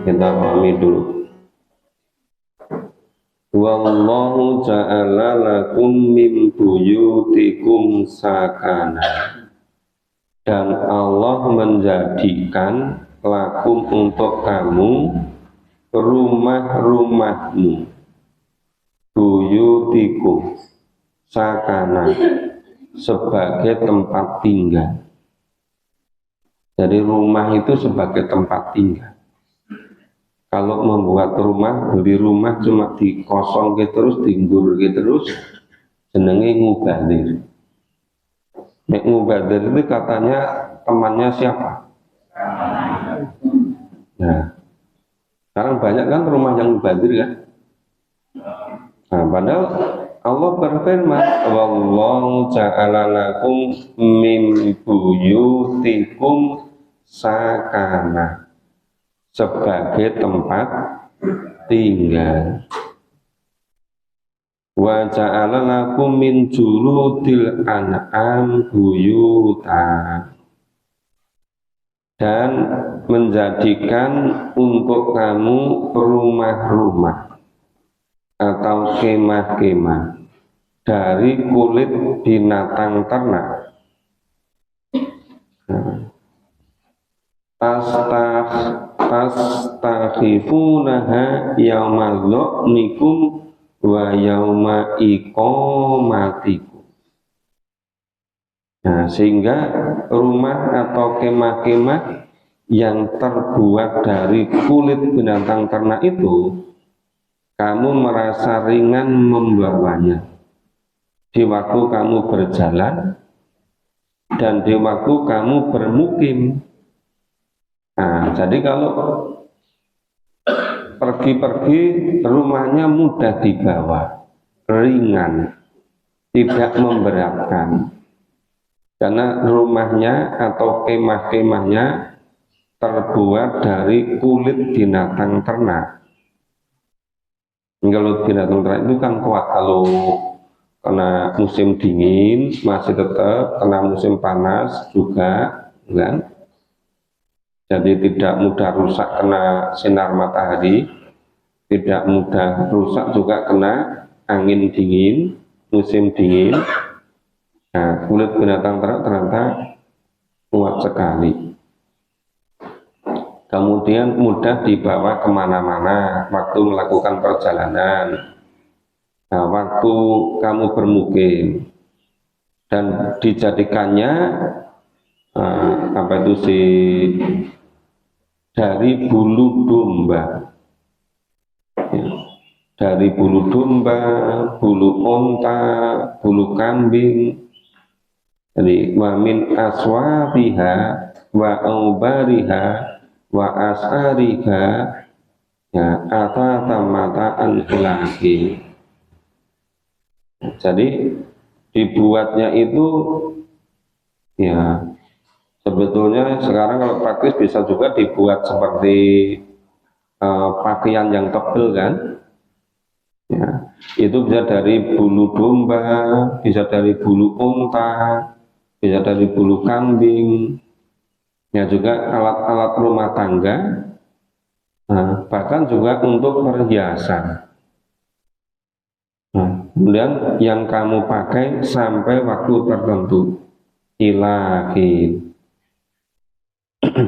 Kita pahami dulu. Wallahu ja'ala lakum min buyutikum sakana. Dan Allah menjadikan lakum untuk kamu rumah-rumahmu, buyutikum sakana, sebagai tempat tinggal. Jadi rumah itu sebagai tempat tinggal. Kalau membuat rumah, beli rumah cuma dikosong terus, diinggur terus, jenenge ngubadir. Nek ngubadir itu katanya temannya siapa? Nah, sekarang banyak kan rumah yang ngubadir kan? Nah, padahal Allah berfirman, wallahu ja'ala lakum min buyutikum sakana, sebagai tempat tinggal. Wa ja'ala lakum min juludil an'am buyuta, dan menjadikan untuk kamu rumah-rumah atau kemah-kemah dari kulit binatang ternak. Tastakhifunaha yaumal lu'nikum wa yauma iqamatikum. Nah, sehingga rumah atau kemah-kemah yang terbuat dari kulit binatang ternak itu, kamu merasa ringan membawanya di waktu kamu berjalan dan di waktu kamu bermukim. Nah, jadi kalau pergi-pergi rumahnya mudah dibawa, ringan, tidak memberatkan, karena rumahnya atau kemah-kemahnya terbuat dari kulit binatang ternak. Kalau binatang ternak itu kan kuat, kalau kena musim dingin masih tetap, kena musim panas juga, kan? Jadi tidak mudah rusak kena sinar matahari, tidak mudah rusak juga kena angin dingin, musim dingin. Nah, kulit binatang ternak ternyata kuat sekali. Kemudian mudah dibawa kemana-mana waktu melakukan perjalanan. Nah, waktu kamu bermukim, dan dijadikannya dari bulu domba, ya, dari bulu domba, bulu onta, bulu kambing. Jadi wa min aswabiha wa aubariha wa asariha, ya, atatamata'an lagi. Jadi dibuatnya itu, ya, sebetulnya sekarang kalau praktis bisa juga dibuat seperti pakaian yang tebal kan, ya, itu bisa dari bulu domba, bisa dari bulu unta, bisa dari bulu kambing, ya, juga alat-alat rumah tangga, bahkan juga untuk perhiasan. Kemudian yang kamu pakai sampai waktu tertentu, ilahin.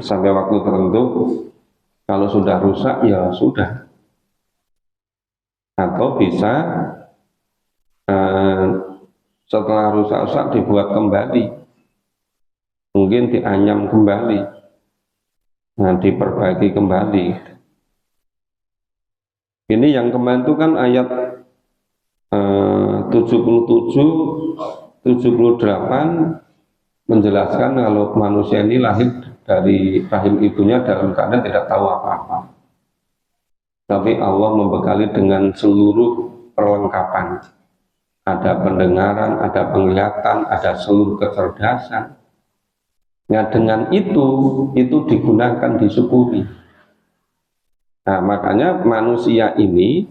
Sampai waktu tertentu, kalau sudah rusak ya sudah. Atau bisa setelah rusak-rusak dibuat kembali, mungkin dianyam kembali, diperbaiki kembali. Ini yang kemarin itu kan ayat 77, 78 menjelaskan kalau manusia ini lahir dari rahim ibunya dalam keadaan tidak tahu apa-apa, tapi Allah membekali dengan seluruh perlengkapan. Ada pendengaran, ada penglihatan, ada seluruh kecerdasan. Nah, dengan itu digunakan, disyukuri. Nah, makanya manusia ini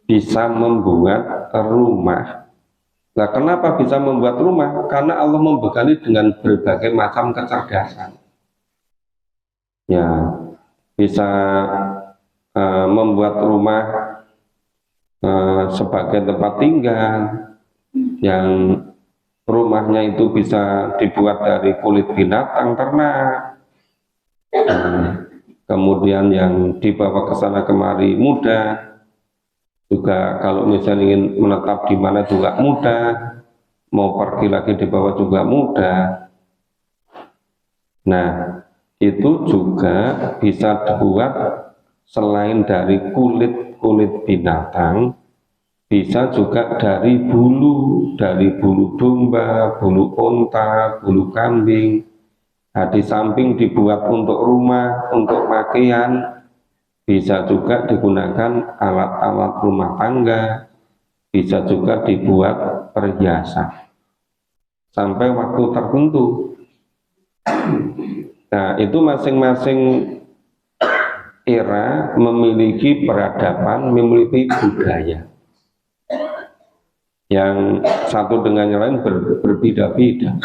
bisa membuat rumah. Nah, kenapa bisa membuat rumah? Karena Allah membekali dengan berbagai macam kecerdasan. Ya, bisa membuat rumah sebagai tempat tinggal, yang rumahnya itu bisa dibuat dari kulit binatang ternak, kemudian yang dibawa ke sana kemari mudah, juga kalau misalnya ingin menetap di mana juga mudah, mau pergi lagi dibawa juga mudah. Nah, itu juga bisa dibuat selain dari kulit binatang, bisa juga dari bulu domba, bulu unta, bulu kambing. Nah, di samping dibuat untuk rumah, untuk pakaian, bisa juga digunakan alat-alat rumah tangga, bisa juga dibuat perhiasan sampai waktu tertentu. Nah, itu masing-masing era memiliki peradaban, memiliki budaya yang satu dengan yang lain berbeda-beda.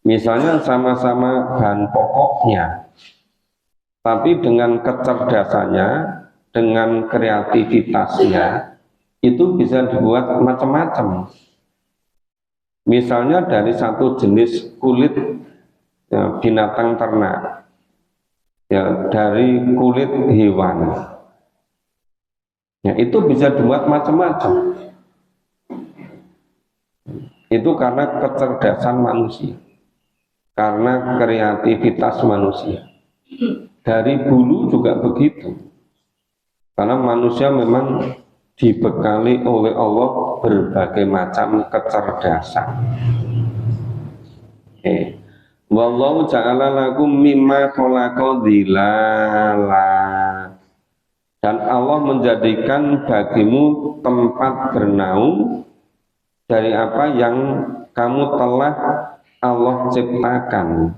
Misalnya sama-sama bahan pokoknya, tapi dengan kecerdasannya, dengan kreativitasnya, itu bisa dibuat macam-macam. Misalnya dari satu jenis kulit ya, binatang ternak, ya, dari kulit hewan, ya, itu bisa dibuat macam-macam. Itu karena kecerdasan manusia, karena kreativitas manusia. Dari bulu juga begitu, karena manusia memang dibekali oleh Allah berbagai macam kecerdasan. Wallahu ja'ala lakum mimma khalaqa dhilala. Dan Allah menjadikan bagimu tempat bernaung dari apa yang kamu telah Allah ciptakan,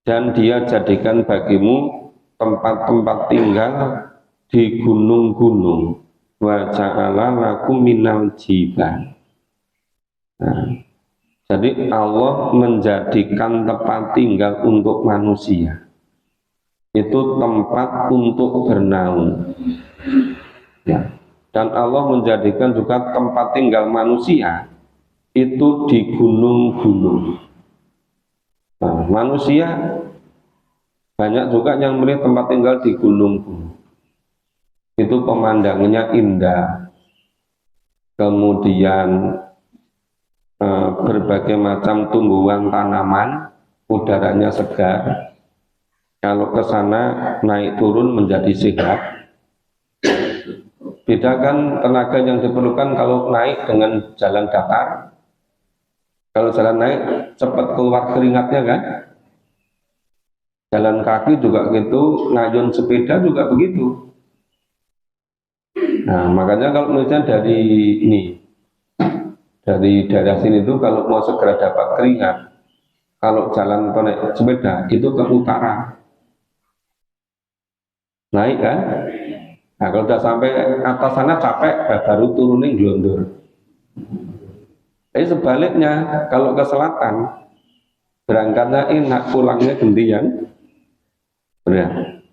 dan Dia jadikan bagimu tempat-tempat tinggal di gunung-gunung. Wa ja'ala lakum minal jibal. Nah, jadi Allah menjadikan tempat tinggal untuk manusia itu tempat untuk bernaung, ya. Dan Allah menjadikan juga tempat tinggal manusia itu di gunung-gunung. Nah, manusia banyak juga yang memilih tempat tinggal di gunung-gunung. Itu pemandangannya indah. Kemudian berbagai macam tumbuhan tanaman, udaranya segar. Kalau ke sana naik turun menjadi sehat. Bedakan tenaga yang diperlukan kalau naik dengan jalan datar. Kalau jalan naik cepat keluar keringatnya kan. Jalan kaki juga gitu, ngayun sepeda juga begitu. Nah, makanya kalau misalnya dari daerah sini itu kalau mau segera dapat keringat, kalau jalan atau naik sepeda itu ke utara. Naik kan? Nah, kalau sudah sampai atas sana capek, baru turunin glondur. Tapi sebaliknya, kalau ke selatan, berangkatnya enak, pulangnya gantian. Benar.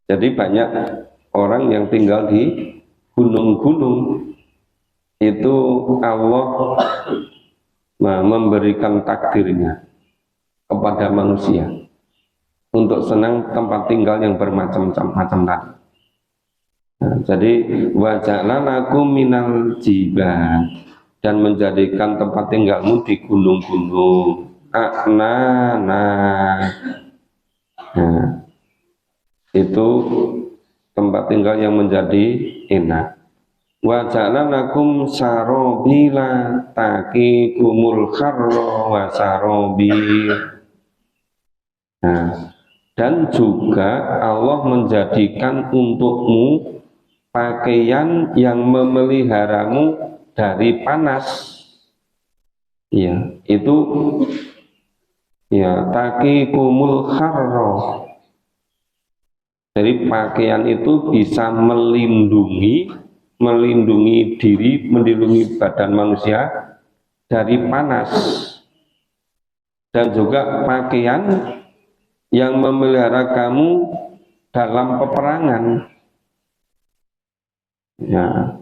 Jadi banyak orang yang tinggal di gunung-gunung, itu Allah memberikan takdirnya kepada manusia untuk senang tempat tinggal yang bermacam-macam tadi. Nah, jadi waja'lanakum minal jibal, dan menjadikan tempat tinggalmu di gunung-gunung. Nah, itu tempat tinggal yang menjadi enak. Waja'lanakum sarobila taqikumul kharra wa sarobil. Nah, dan juga Allah menjadikan untukmu pakaian yang memeliharamu dari panas. Ya, itu ya taqikumul kharra. Jadi pakaian itu bisa melindungi diri, melindungi badan manusia dari panas. Dan juga pakaian yang memelihara kamu dalam peperangan. Ya,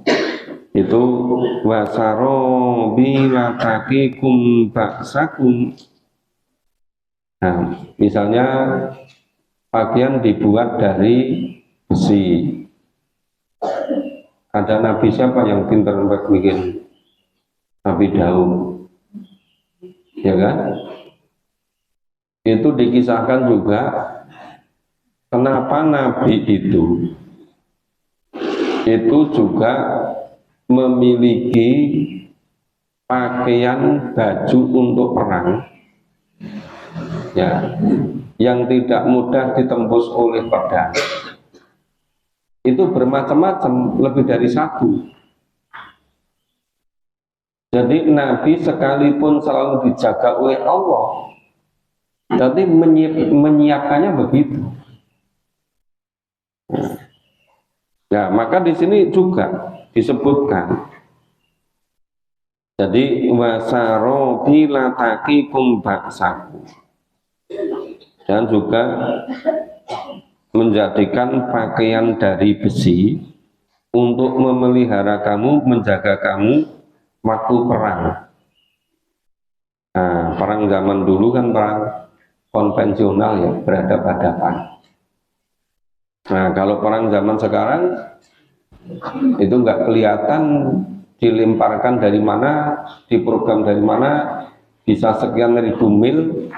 itu wasaro bilatakikum baksakum. Nah, misalnya pakaian dibuat dari besi. Ada nabi siapa yang pintar bikin? Nabi Daud, ya kan? Itu dikisahkan juga kenapa nabi itu juga memiliki pakaian baju untuk perang, ya, yang tidak mudah ditembus oleh pedang. Itu bermacam-macam, lebih dari satu. Jadi Nabi sekalipun selalu dijaga oleh Allah, jadi menyiapkannya begitu. Nah, maka di sini juga disebutkan. Jadi wasaro bilatakikum baksaku, dan juga menjadikan pakaian dari besi untuk memelihara kamu, menjaga kamu waktu perang. Nah, perang zaman dulu kan perang konvensional, ya, berhadapan-hadapan. Nah, kalau perang zaman sekarang itu nggak kelihatan dilemparkan dari mana, diprogram dari mana, bisa sekian ribu mil,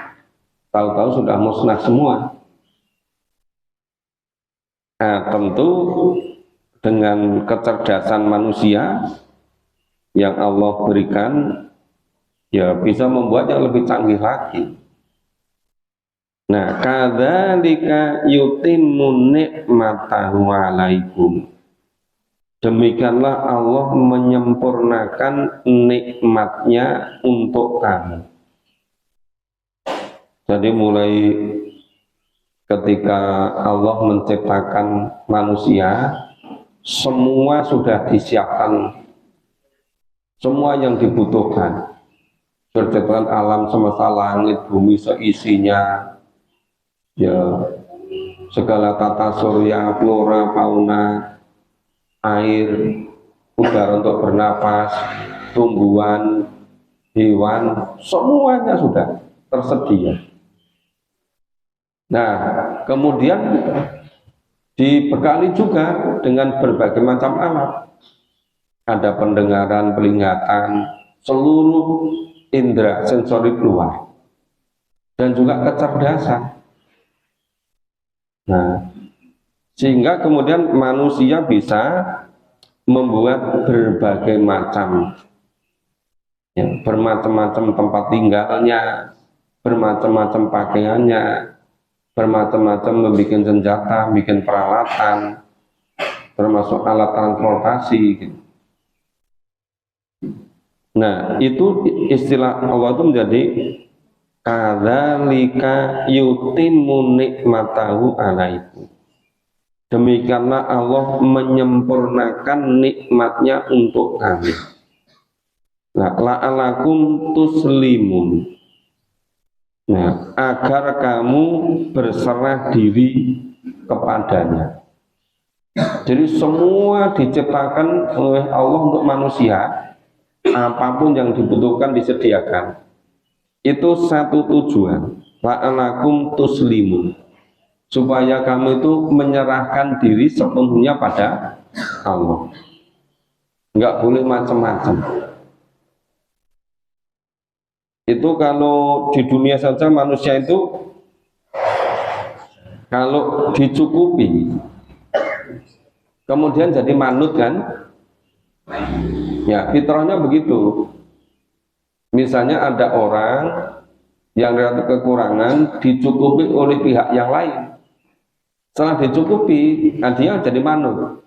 tahu-tahu sudah musnah semua. Nah, tentu dengan kecerdasan manusia yang Allah berikan, ya bisa membuat yang lebih canggih lagi. Nah, kadzalika yutimmu ni'matahu 'alaikum. Demikianlah Allah menyempurnakan nikmatnya untuk kamu. Jadi mulai ketika Allah menciptakan manusia, semua sudah disiapkan, semua yang dibutuhkan. Penciptaan alam semesta langit, bumi seisinya, ya, segala tata surya, flora, fauna, air, udara untuk bernapas, tumbuhan, hewan, semuanya sudah tersedia. Nah, kemudian dibekali juga dengan berbagai macam alat. Ada pendengaran, penglihatan, seluruh indera sensori keluar, dan juga kecerdasan. Nah, sehingga kemudian manusia bisa membuat berbagai macam, ya, bermacam-macam tempat tinggalnya, bermacam-macam pakaiannya, bermacam-macam membuat senjata, bikin peralatan, termasuk alat transportasi, gitu. Nah, itu istilah Allah itu menjadi kadzalika yutimmu nikmatahu 'alaikum. Demikianlah Allah menyempurnakan nikmatnya untuk kami. Nah, la'alakum tuslimun. Nah, agar kamu berserah diri kepadanya. Jadi semua diciptakan oleh Allah untuk manusia. Apapun yang dibutuhkan disediakan. Itu satu tujuan, la'alakum tuslimun, supaya kamu itu menyerahkan diri sepenuhnya pada Allah. Enggak boleh macam-macam. Itu kalau di dunia saja manusia itu kalau dicukupi, kemudian jadi manut kan? Ya, fitrahnya begitu. Misalnya ada orang yang ada kekurangan dicukupi oleh pihak yang lain. Setelah dicukupi, dia jadi manut.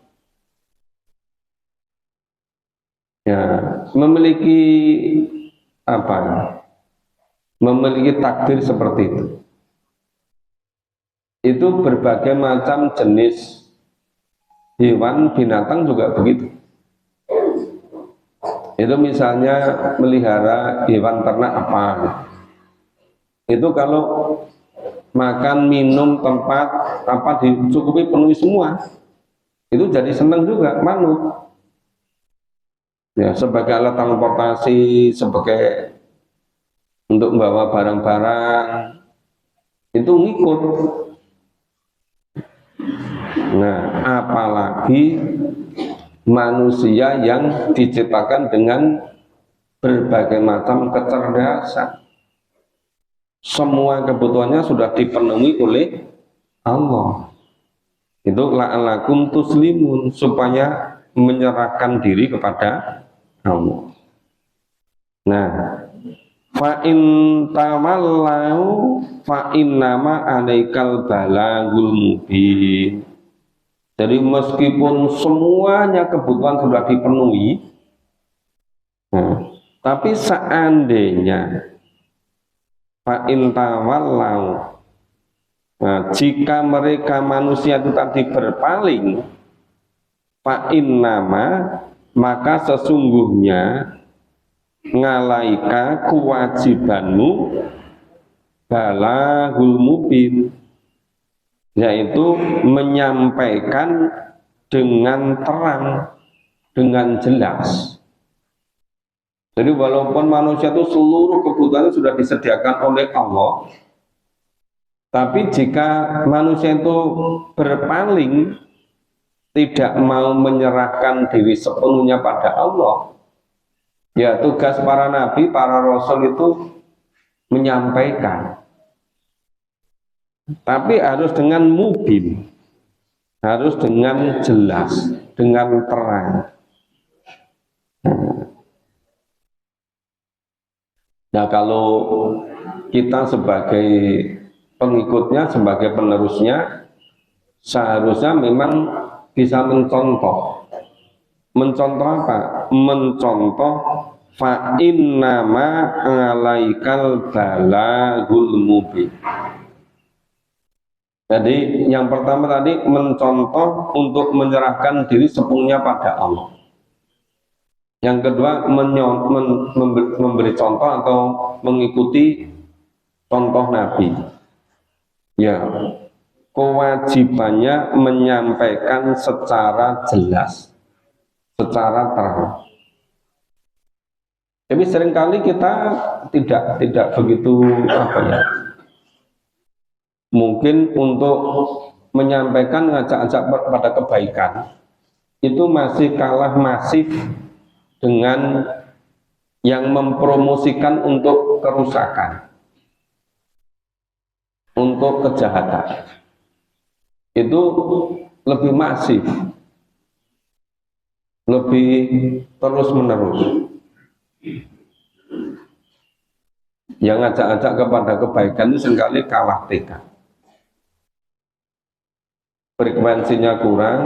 Ya, memiliki apa? Memiliki takdir seperti itu. Itu berbagai macam jenis hewan, binatang juga begitu. Itu misalnya melihara hewan ternak apa, itu kalau makan, minum, tempat apa dicukupi penuhi semua, itu jadi senang juga manut. Ya, sebagai alat transportasi, sebagai untuk membawa barang-barang itu ngikut. Nah, apalagi manusia yang diciptakan dengan berbagai macam kecerdasan. Semua kebutuhannya sudah dipenuhi oleh Allah. Itu la'alakum tuslimun, supaya menyerahkan diri kepada Allah. Nah, fa in tawallau fa innama alaikal balagul mubin. Jadi meskipun semuanya kebutuhan sudah dipenuhi, nah, tapi seandainya fa in tawallau, nah, jika mereka manusia itu tadi berpaling, fa innama, maka sesungguhnya ngalaika kewajibanmu balagul mubin, yaitu menyampaikan dengan terang, dengan jelas. Jadi walaupun manusia itu seluruh kebutuhannya sudah disediakan oleh Allah, tapi jika manusia itu berpaling, tidak mau menyerahkan diri sepenuhnya pada Allah, ya tugas para nabi, para rasul itu menyampaikan, tapi harus dengan mubin, harus dengan jelas, dengan terang. Nah, kalau kita sebagai pengikutnya, sebagai penerusnya, seharusnya memang bisa mencontoh. Mencontoh apa? Mencontoh fa innama alaikal balagul mubin. Jadi yang pertama tadi mencontoh untuk menyerahkan diri sepenuhnya pada Allah. Yang kedua memberi contoh atau mengikuti contoh Nabi. Ya, kewajibannya menyampaikan secara jelas, secara terang. Jadi seringkali kita tidak begitu apa ya, mungkin untuk menyampaikan, ngajak-ngajak pada kebaikan itu masih kalah masif dengan yang mempromosikan untuk kerusakan, untuk kejahatan. Itu lebih masif, lebih terus-menerus. Yang ngajak-ngajak kepada kebaikan itu seringkali kalah teka. Frekuensinya kurang,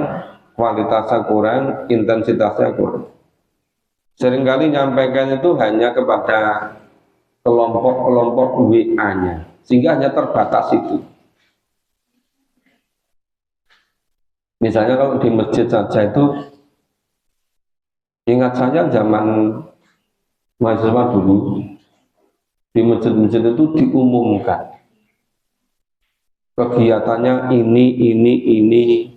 kualitasnya kurang, intensitasnya kurang. Seringkali nyampaikan itu hanya kepada kelompok-kelompok WA-nya, sehingga hanya terbatas itu. Misalnya kalau di masjid saja itu, ingat saja zaman mahasiswa dulu, di masjid-masjid itu diumumkan kegiatannya ini,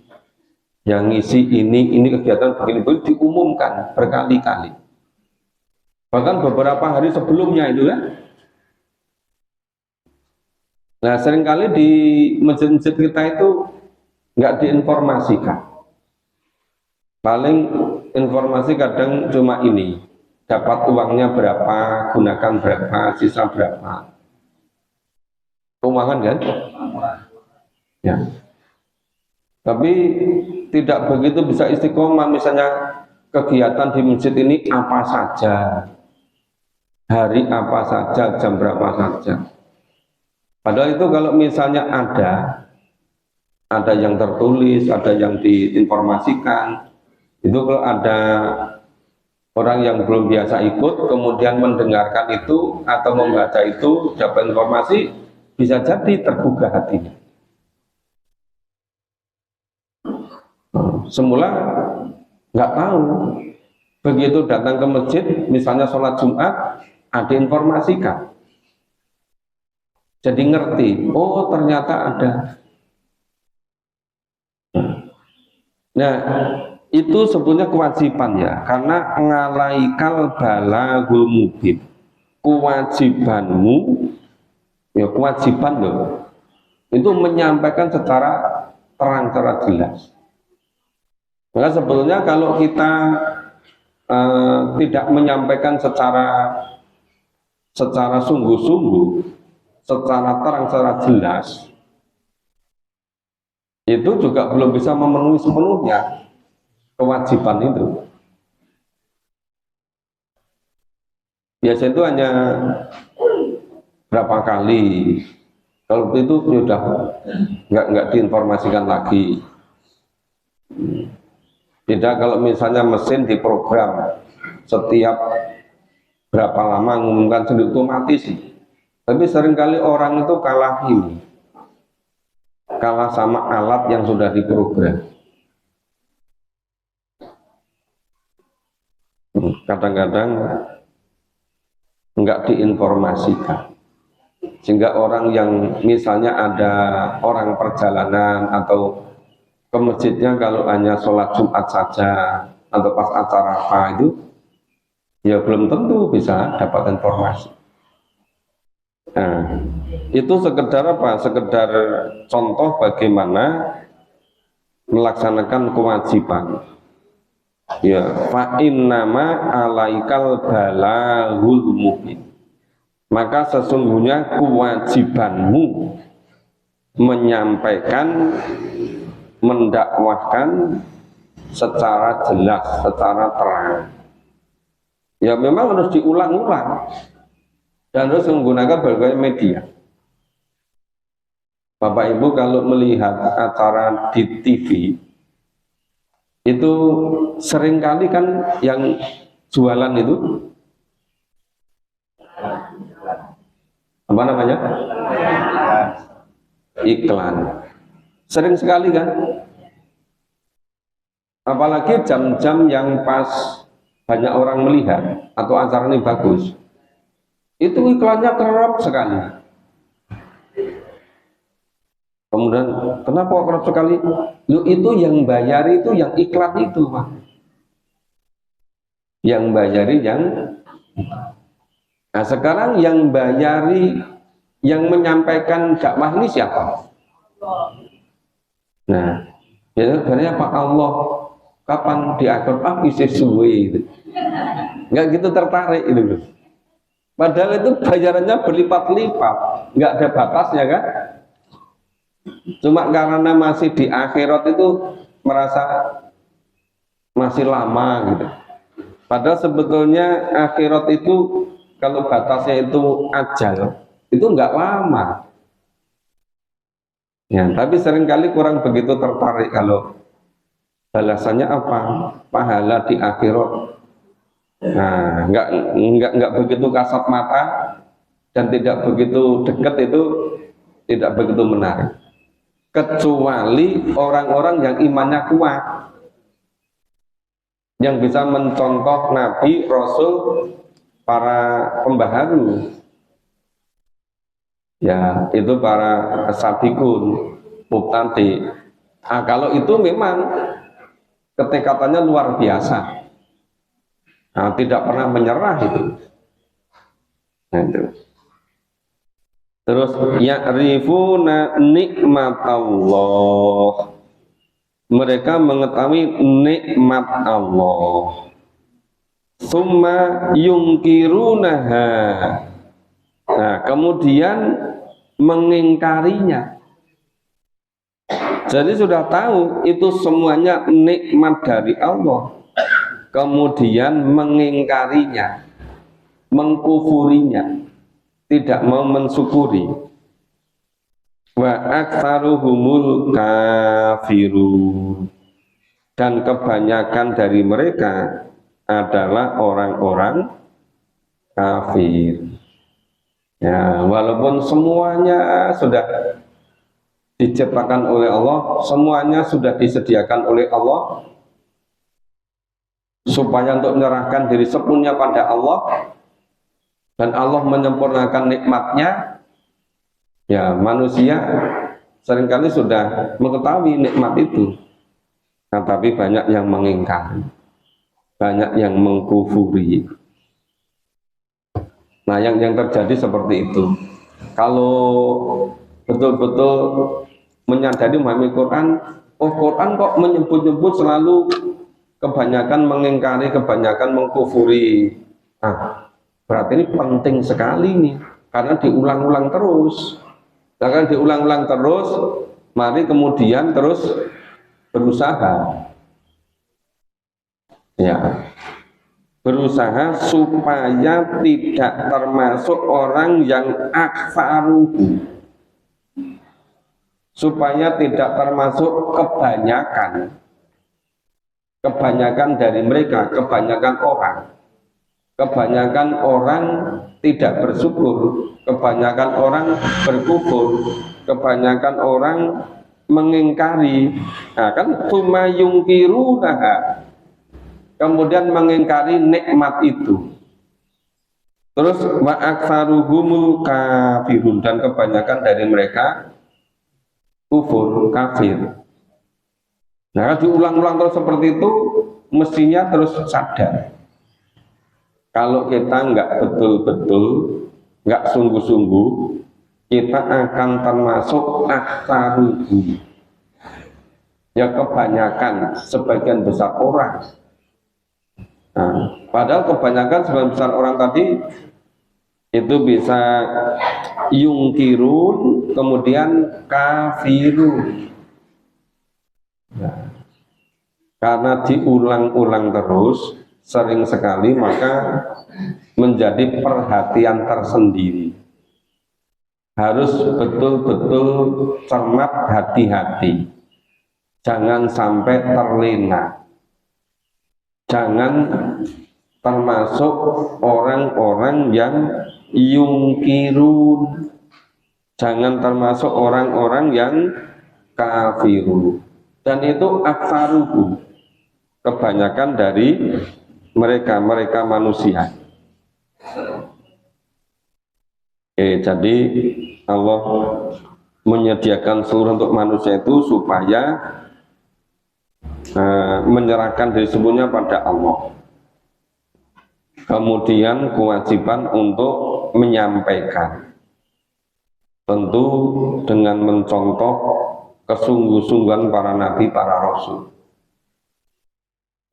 yang ngisi ini kegiatan begini diumumkan berkali-kali. Bahkan beberapa hari sebelumnya itu ya. Nah, seringkali di masjid-masjid kita itu nggak diinformasikan. Paling informasi kadang cuma ini, dapat uangnya berapa, gunakan berapa, sisa berapa. Keuangan kan? Ya. Tapi tidak begitu bisa istiqomah, misalnya kegiatan di masjid ini apa saja, hari apa saja, jam berapa saja. Padahal itu kalau misalnya ada yang tertulis, ada yang diinformasikan, itu kalau ada orang yang belum biasa ikut, kemudian mendengarkan itu atau membaca itu, dapat informasi, bisa jadi tergugah hatinya. Semula nggak tahu, begitu datang ke masjid, misalnya sholat Jumat, ada informasikan. Jadi ngerti, oh ternyata ada. Nah, itu sebetulnya kewajiban ya, karena ngalaikal balagul mubin. Kewajibanmu, ya kewajiban loh, itu menyampaikan secara terang, secara jelas. Maka sebetulnya kalau kita tidak menyampaikan secara sungguh-sungguh, secara terang, secara jelas, itu juga belum bisa memenuhi sepenuhnya kewajiban itu. Biasanya itu hanya berapa kali, kalau itu sudah nggak diinformasikan lagi. Tidak kalau misalnya mesin diprogram setiap berapa lama mengumumkan sendiri otomatis, tapi seringkali orang itu kalah sama alat yang sudah diprogram. Kadang-kadang nggak diinformasikan, sehingga orang yang misalnya ada orang perjalanan atau ke masjidnya kalau hanya sholat Jumat saja atau pas acara apa itu, ya belum tentu bisa dapat informasi. Nah, itu sekedar apa? Sekedar contoh bagaimana melaksanakan kewajiban. Ya, fa innama alaikal balagul mubin. Maka sesungguhnya kewajibanmu menyampaikan, mendakwahkan secara jelas, secara terang. Ya memang harus diulang-ulang dan harus menggunakan berbagai media. Bapak Ibu kalau melihat acara di TV itu seringkali kan yang jualan itu apa namanya? Iklan. Sering sekali kan? Apalagi jam-jam yang pas banyak orang melihat atau acara ini bagus, itu iklannya kerap sekali. Kemudian kenapa kerap sekali? Lu itu yang bayari itu yang iklan itu, Pak. Yang bayari yang. Nah sekarang yang bayari, yang menyampaikan dakwah ini siapa? Nah, ya sebenarnya Pak Allah kapan diatur isi suwe itu. Nggak gitu tertarik itu. Padahal itu bayarannya berlipat-lipat, nggak ada batasnya kan? Cuma karena masih di akhirat itu merasa masih lama gitu. Padahal sebetulnya akhirat itu kalau batasnya itu ajal, itu nggak lama. Ya, tapi seringkali kurang begitu tertarik kalau balasannya apa? Pahala di akhirat. Nah, nggak begitu kasat mata dan tidak begitu dekat, itu tidak begitu menarik. Kecuali orang-orang yang imannya kuat, yang bisa mencontoh Nabi, Rasul, para pembaharu. Ya, itu para sabiqun, mubtadi. Nah, kalau itu memang ketekatannya luar biasa. Nah, tidak pernah menyerah itu. Nah, itu. Terus ya'rifuna nikmatallah. Mereka mengetahui nikmat Allah. Summa yungkirunaha. Nah, kemudian mengingkarinya. Jadi sudah tahu itu semuanya nikmat dari Allah. Kemudian mengingkarinya, mengkufurinya, tidak mau mensyukuri. Wa aktsaruhumul kafirun. Dan kebanyakan dari mereka adalah orang-orang kafir. Ya, walaupun semuanya sudah diciptakan oleh Allah, semuanya sudah disediakan oleh Allah supaya untuk menyerahkan diri sepenuhnya pada Allah, dan Allah menyempurnakan nikmatnya, Ya, manusia seringkali sudah mengetahui nikmat itu, nah, tapi banyak yang mengingkari, banyak yang mengkufuri. Nah, yang terjadi seperti itu. Kalau betul-betul menyadari memahami Quran, oh Quran kok menyebut-nyebut selalu kebanyakan mengingkari, kebanyakan mengkufuri. Nah, berarti ini penting sekali nih, karena diulang-ulang terus. Nah, kan diulang-ulang terus, mari kemudian terus berusaha, ya, berusaha supaya tidak termasuk orang yang aksaruhu, supaya tidak termasuk kebanyakan dari mereka, kebanyakan orang tidak bersyukur, kebanyakan orang berkufur, kebanyakan orang mengingkari. Nah, kan tumayungkirunaha, kemudian mengingkari nikmat itu. Terus wa aktsaruhumul kafirun, dan kebanyakan dari mereka kufur, kafir. Nah, diulang-ulang terus seperti itu, mestinya terus sadar. Kalau kita nggak betul-betul, nggak sungguh-sungguh, kita akan termasuk aktsaruhum. Ya, kebanyakan, sebagian besar orang. Nah, padahal kebanyakan sebagian besar orang tadi itu bisa yungkirun, kemudian kafirun. Nah, karena diulang-ulang terus, sering sekali, maka menjadi perhatian tersendiri. Harus betul-betul cermat, hati-hati. Jangan sampai terlena. Jangan termasuk orang-orang yang yungkirun. Jangan termasuk orang-orang yang kafirun. Dan itu aktsaruhu, kebanyakan dari mereka manusia. Jadi Allah menyediakan seluruh untuk manusia itu supaya menyerahkan diri semuanya pada Allah. Kemudian kewajiban untuk menyampaikan, tentu dengan mencontoh kesungguh-sungguhan para nabi, para rasul.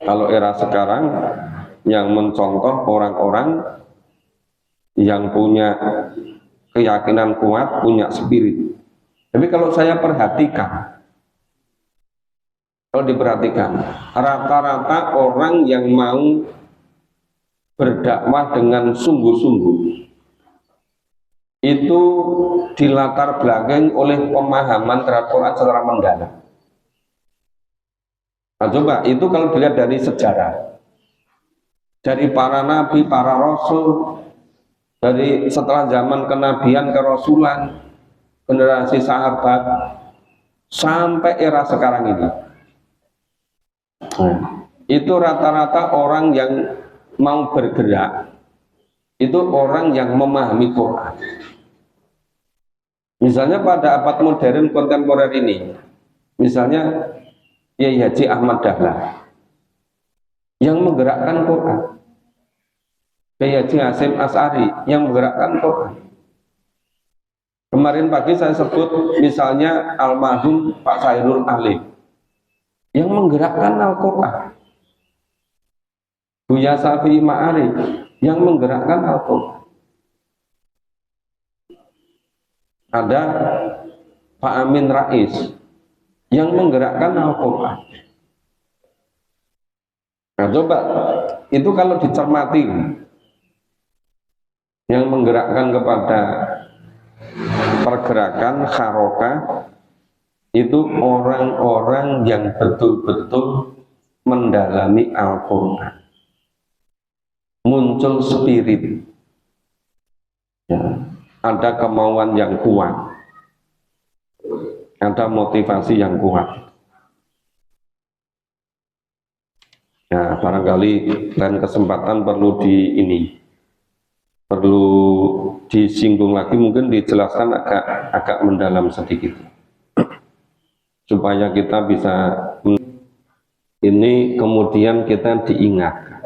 Kalau era sekarang yang mencontoh orang-orang yang punya keyakinan kuat, punya spirit. Tapi kalau saya perhatikan, kalau diperhatikan, rata-rata orang yang mau berdakwah dengan sungguh-sungguh itu dilatar belakangi oleh pemahaman terhadap Quran secara mendalam. Nah, coba itu kalau dilihat dari sejarah, dari para nabi, para rasul, dari setelah zaman kenabian, kerasulan, generasi sahabat, sampai era sekarang ini, itu rata-rata orang yang mau bergerak, itu orang yang memahami Quran. Misalnya pada abad modern kontemporer ini, misalnya Kiai Haji Ahmad Dahlan yang menggerakkan Quran, Kiai Haji Hasyim Asy'ari yang menggerakkan Quran. Kemarin pagi saya sebut misalnya almarhum Pak Sairul Alim yang menggerakkan Al-Quran, Buya Syafi'i Ma'arif yang menggerakkan Al-Quran, ada Pak Amin Rais yang menggerakkan Al-Quran. Nah, coba itu kalau dicermati, yang menggerakkan kepada pergerakan harokah itu orang-orang yang betul-betul mendalami Al-Quran, muncul spirit, ya, ada kemauan yang kuat, ada motivasi yang kuat. Nah, barangkali lain kesempatan perlu disinggung lagi, mungkin dijelaskan agak mendalam sedikit supaya kita bisa ini kemudian kita diingatkan.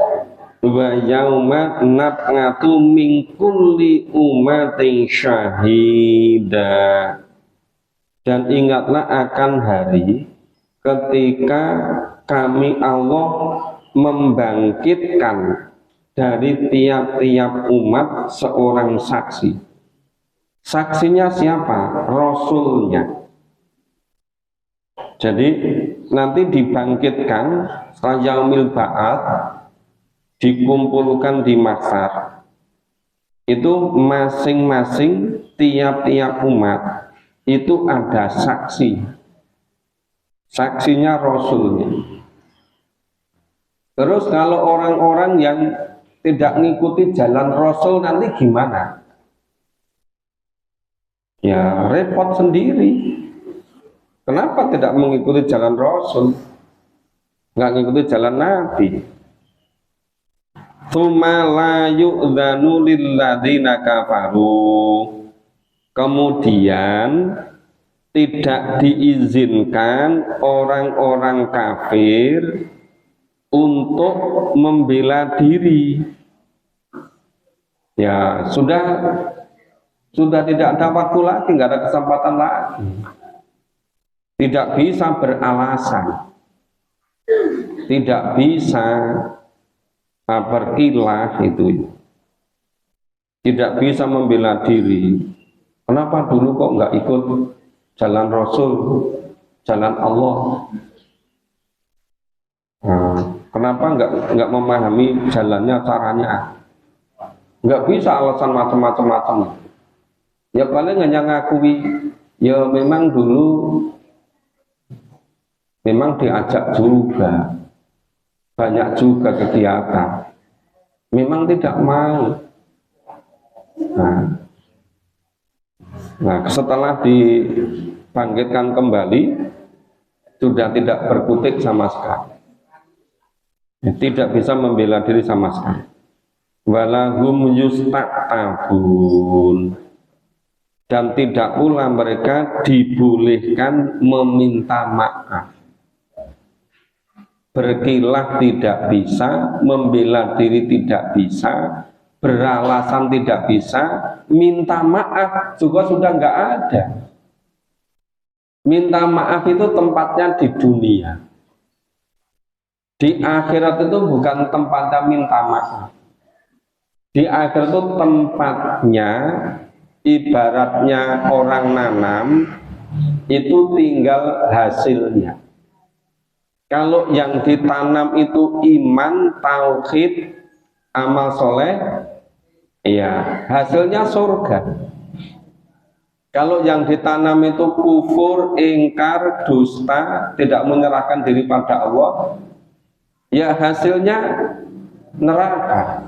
Wa yauma nab'atu min kulli ummatin syahida, dan ingatlah akan hari ketika kami Allah membangkitkan dari tiap-tiap umat seorang saksi. Saksinya siapa? Rasulnya. Jadi nanti dibangkitkan setelah yaumil ba'ats, dikumpulkan di mahsyar. Itu masing-masing tiap-tiap umat itu ada saksi. Saksinya Rasulnya. Terus kalau orang-orang yang tidak mengikuti jalan Rasul nanti gimana? Ya repot sendiri. Kenapa tidak mengikuti jalan Rasul? Nggak mengikuti jalan Nabi. Tsumma la yu'dzanu lilladzina kafaru. Kemudian tidak diizinkan orang-orang kafir untuk membela diri. Ya sudah tidak ada waktu lagi, nggak ada kesempatan lagi. Tidak bisa beralasan, tidak bisa berkilah itu, tidak bisa membela diri. Kenapa dulu kok nggak ikut jalan Rasul, jalan Allah? Kenapa nggak memahami jalannya, caranya? Nggak bisa, alasan macam-macam. Ya paling hanya ngakui, ya memang dulu memang diajak juga, banyak juga kegiatan, memang tidak mau. Nah, setelah dibangkitkan kembali, sudah tidak berkutik sama sekali, tidak bisa membela diri sama sekali. Walahum yusta'tabun, dan tidak pula mereka dibolehkan meminta maaf. Berkilah tidak bisa, membela diri tidak bisa, beralasan tidak bisa, minta maaf juga sudah nggak ada. Minta maaf itu tempatnya di dunia. Di akhirat itu bukan tempatnya minta maaf. Di akhirat itu tempatnya, ibaratnya orang nanam, itu tinggal hasilnya. Kalau yang ditanam itu iman, tauhid, amal soleh, ya hasilnya surga. Kalau yang ditanam itu kufur, ingkar, dusta, tidak menyerahkan diri pada Allah, ya hasilnya neraka.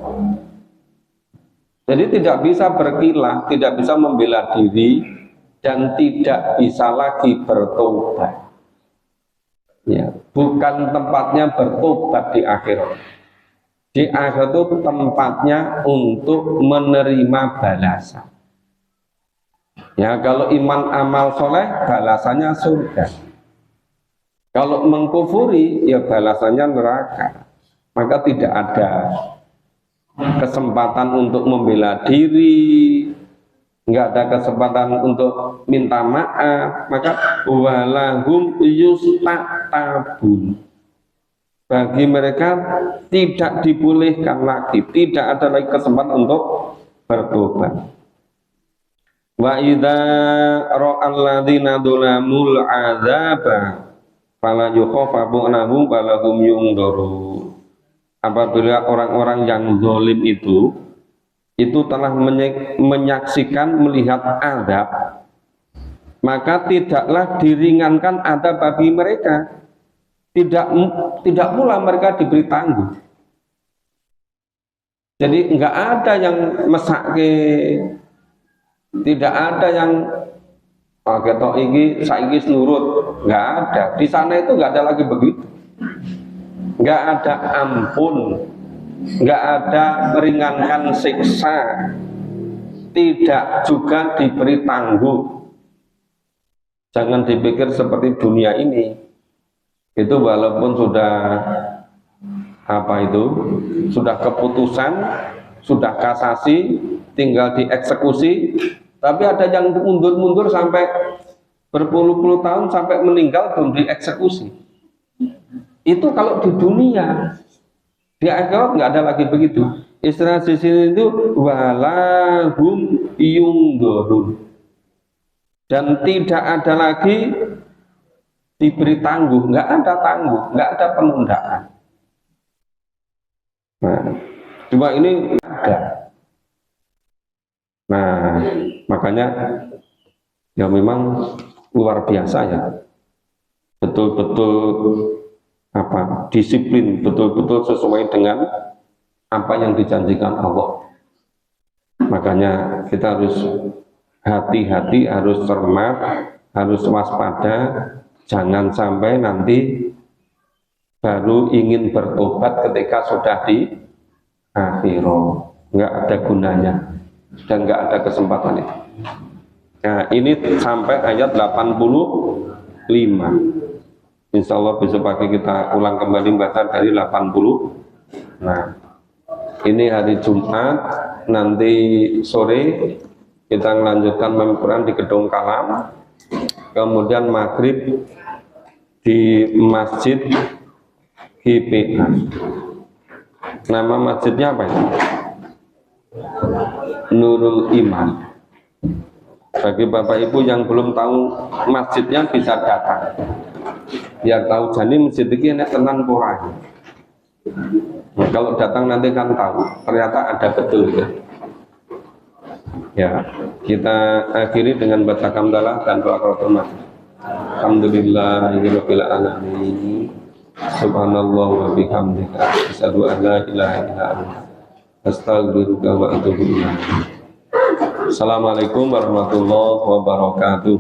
Jadi tidak bisa berkilah, tidak bisa membela diri, dan tidak bisa lagi bertobat. Ya, bukan tempatnya bertobat di akhirat. Di akhirat itu tempatnya untuk menerima balasan. Ya, kalau iman amal soleh, balasannya surga. Kalau mengkufuri, ya balasannya neraka. Maka tidak ada kesempatan untuk membela diri, nggak ada kesempatan untuk minta maaf. Maka walahum yusta'tabun, bagi mereka tidak dibolehkan lagi, tidak ada lagi kesempatan untuk bertobat. Wa idza ra'al ladzina dzulamul 'adzaba fala yukhafafu anhum walahum yunzarun. Apabila orang-orang yang zalim itu telah menyaksikan, melihat azab, maka tidaklah diringankan azab bagi mereka. Tidak pula mereka diberi tangguh. Jadi enggak ada yang mesake, tidak ada yang ketok iki saiki nurut, enggak ada. Di sana itu enggak ada lagi begitu. Enggak ada ampun, enggak ada meringankan siksa, tidak juga diberi tangguh. Jangan dipikir seperti dunia ini, itu walaupun sudah sudah keputusan, sudah kasasi, tinggal dieksekusi, tapi ada yang mundur-mundur sampai berpuluh-puluh tahun sampai meninggal belum dieksekusi. Itu kalau di dunia. Di akhirat nggak ada lagi begitu. Istilah di sini itu walahum yungdorun, dan tidak ada lagi diberi tangguh, nggak ada tangguh, nggak ada penundaan. Nah, cuma ini ada. Nah, makanya ya memang luar biasa ya, betul-betul disiplin, betul-betul sesuai dengan apa yang dijanjikan Allah. Makanya kita harus hati-hati, harus cermat, harus waspada, jangan sampai nanti baru ingin bertobat ketika sudah di akhirat, nggak ada gunanya dan nggak ada kesempatan itu. Nah, ini sampai ayat 85. Insya Allah besok pagi kita ulang kembali baca dari 80. Nah, ini hari Jumat, nanti sore kita melanjutkan Quran di Gedung Kalam, kemudian maghrib di Masjid GPA. Nama masjidnya apa itu? Nurul Iman. Bagi Bapak Ibu yang belum tahu masjidnya bisa datang. Biar tahu jani masjid ini enak tenan porah. Nah, kalau datang nanti kan tahu, ternyata ada betul ya. Ya, kita akhiri dengan baca hamdalah dan doa qiraatul masjid. Alhamdulillahirabbil alamin. Subhanallah wa bihamdika asyhadu an la ilaha illa anta astaghfiruka wa atubu ilaik. Assalamualaikum warahmatullahi wabarakatuh.